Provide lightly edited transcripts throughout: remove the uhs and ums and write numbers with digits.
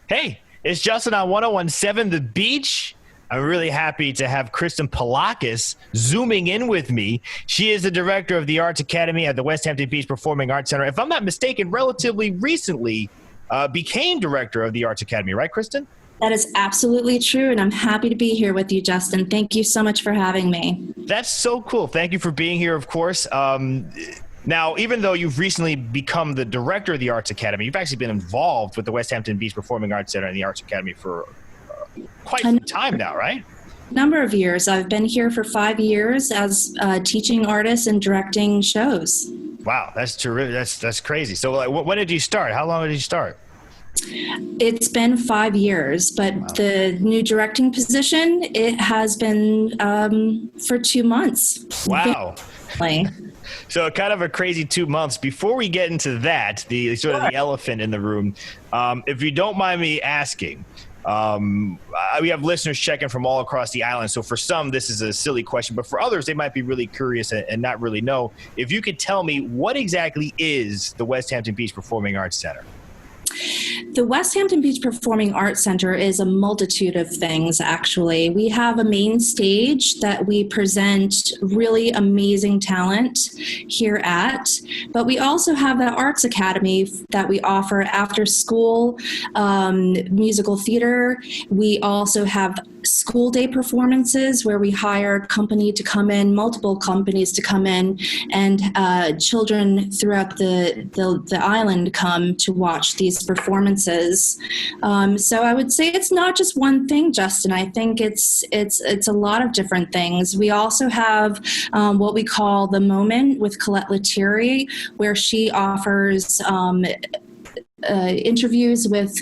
Hey, it's Justin on 1017 The Beach. I'm really happy to have Kristen Palakis zooming in with me. She is the director of the Arts Academy at the Westhampton Beach Performing Arts Center. If I'm not mistaken, relatively recently became director of the Arts Academy, right, Kristen? That is absolutely true, and I'm happy to be here with you, Justin. Thank you so much for having me. That's so cool. Thank you for being here, of course. Now, even though you've recently become the director of the Arts Academy, you've actually been involved with the Westhampton Beach Performing Arts Center and the Arts Academy for quite some time now, right? Number of years. I've been here for 5 years as a teaching artist and directing shows. Wow, that's terrific. That's crazy. So, like, when did you start? How long did you start? It's been 5 years, but wow. The new directing position, it has been for 2 months. Wow. So kind of a crazy 2 months. Before we get into that, the sort of the elephant in the room, if you don't mind me asking, we have listeners checking from all across the island. So for some, this is a silly question, but for others, they might be really curious and not really know. If you could tell me, what exactly is the Westhampton Beach Performing Arts Center? The Westhampton Beach Performing Arts Center is a multitude of things, actually. We have a main stage that we present really amazing talent here at, but we also have the Arts Academy that we offer after school musical theater. We also have school day performances where we hire a company to come in, multiple companies to come in, and children throughout the island come to watch these performances. So I would say it's not just one thing, Justin. I think it's a lot of different things. We also have what we call The Moment with Colette Lettieri, where she offers interviews with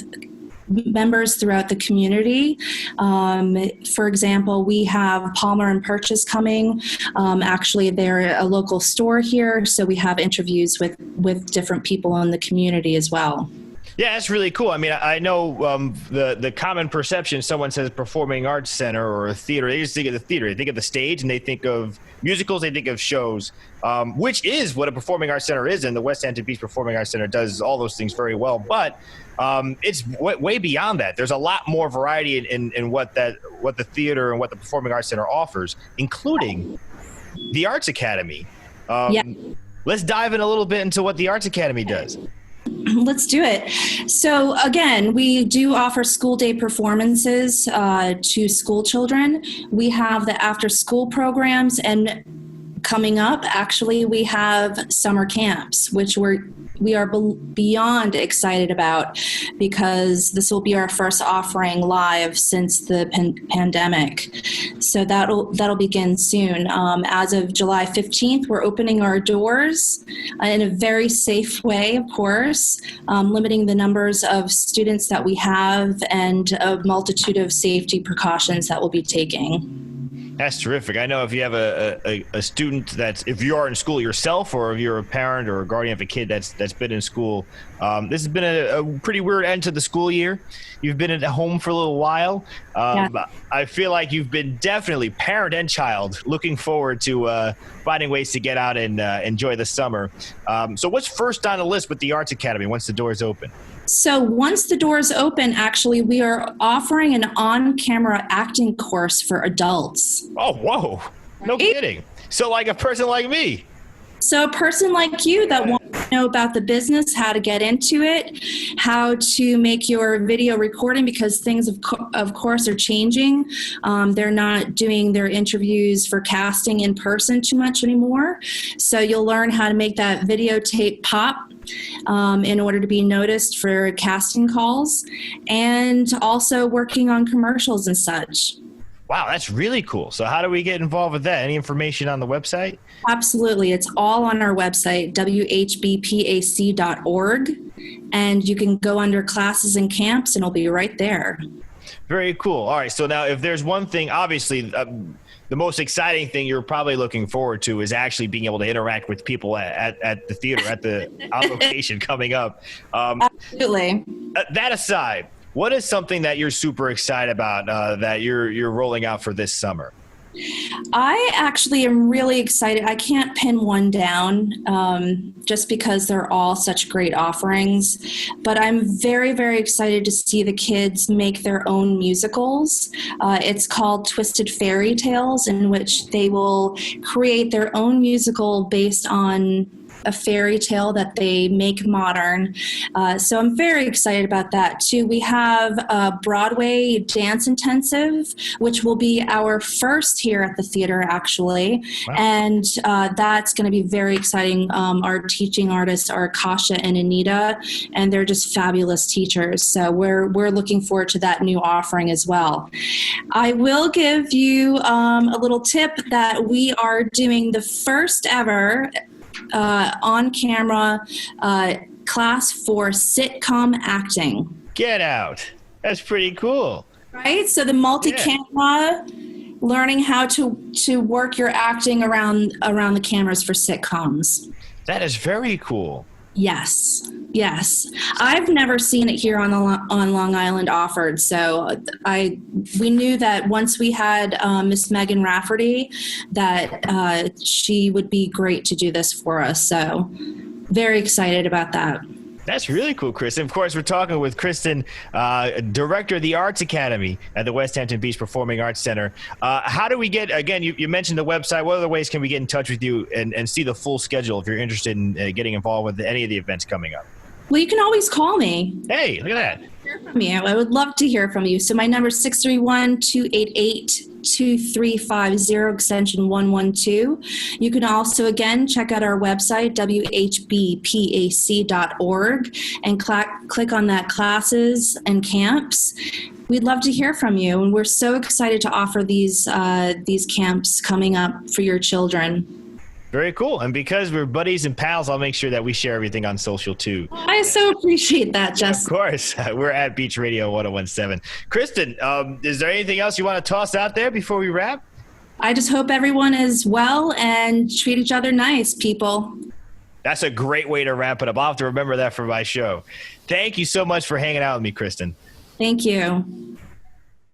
members throughout the community. For example, we have Palmer and Purchase coming. Actually, they're a local store here, so we have interviews with different people in the community as well. Yeah, that's really cool. I mean, I know the common perception, someone says performing arts center or a theater, they just think of the theater. They think of the stage and they think of musicals, they think of shows, which is what a performing arts center is. And the Westhampton Beach Performing Arts Center does all those things very well. But it's way beyond that. There's a lot more variety in what the theater and what the Performing Arts Center offers, including the Arts Academy. Yeah. Let's dive in a little bit into what the Arts Academy does. Let's do it. So again, we do offer school day performances to school children. We have the after school programs, and coming up, actually, we have summer camps, which we are beyond excited about because this will be our first offering live since the pandemic. So that'll begin soon. As of July 15th, we're opening our doors in a very safe way, of course, limiting the numbers of students that we have and a multitude of safety precautions that we'll be taking. That's terrific. I know if you have a student if you are in school yourself, or if you're a parent or a guardian of a kid that's been in school, this has been a pretty weird end to the school year. You've been at home for a little while. Yeah. I feel like you've been definitely, parent and child, looking forward to finding ways to get out and enjoy the summer. So what's first on the list with the Arts Academy once the doors open? So once the doors open, actually, we are offering an on-camera acting course for adults. Oh, whoa. No kidding. So like a person like me. So a person like you that wants to know about the business, how to get into it, how to make your video recording, because things, of course, are changing. They're not doing their interviews for casting in person too much anymore. So you'll learn how to make that videotape pop in order to be noticed for casting calls, and also working on commercials and such. Wow, that's really cool. So how do we get involved with that? Any information on the website? Absolutely. It's all on our website, whbpac.org, and you can go under classes and camps, and it'll be right there. Very cool. All right. So now if there's one thing, obviously, the most exciting thing you're probably looking forward to is actually being able to interact with people at the theater, on location coming up. Absolutely. That aside, what is something that you're super excited about that you're rolling out for this summer? I actually am really excited. I can't pin one down just because they're all such great offerings, but I'm very, very excited to see the kids make their own musicals. It's called Twisted Fairy Tales, in which they will create their own musical based on a fairy tale that they make modern. So I'm very excited about that too. We have a Broadway dance intensive, which will be our first here at the theater actually. Wow. And that's going to be very exciting. Our teaching artists are Kasha and Anita, and they're just fabulous teachers. So we're looking forward to that new offering as well. I will give you a little tip that we are doing the first ever on-camera class for sitcom acting. Get out. That's pretty cool. Right? So the multi-camera, learning how to work your acting around the cameras for sitcoms. That is very cool. Yes. I've never seen it here on Long Island offered. So we knew that once we had Miss Megan Rafferty, that she would be great to do this for us. So very excited about that. That's really cool, Kristen. Of course, we're talking with Kristen, Director of the Arts Academy at the Westhampton Beach Performing Arts Center. How do we get, again, you mentioned the website. What other ways can we get in touch with you and see the full schedule if you're interested in getting involved with any of the events coming up? Well, you can always call me. Hey, look at that. Hear from you. I would love to hear from you. So my number is 631-288-2350, extension 112. You can also, again, check out our website, whbpac.org, and click on that classes and camps. We'd love to hear from you, and we're so excited to offer these camps coming up for your children. Very cool. And because we're buddies and pals, I'll make sure that we share everything on social too. I so appreciate that, Justin. Of course. We're at Beach Radio 1017. Kristen, is there anything else you want to toss out there before we wrap? I just hope everyone is well and treat each other nice, people. That's a great way to wrap it up. I'll have to remember that for my show. Thank you so much for hanging out with me, Kristen. Thank you.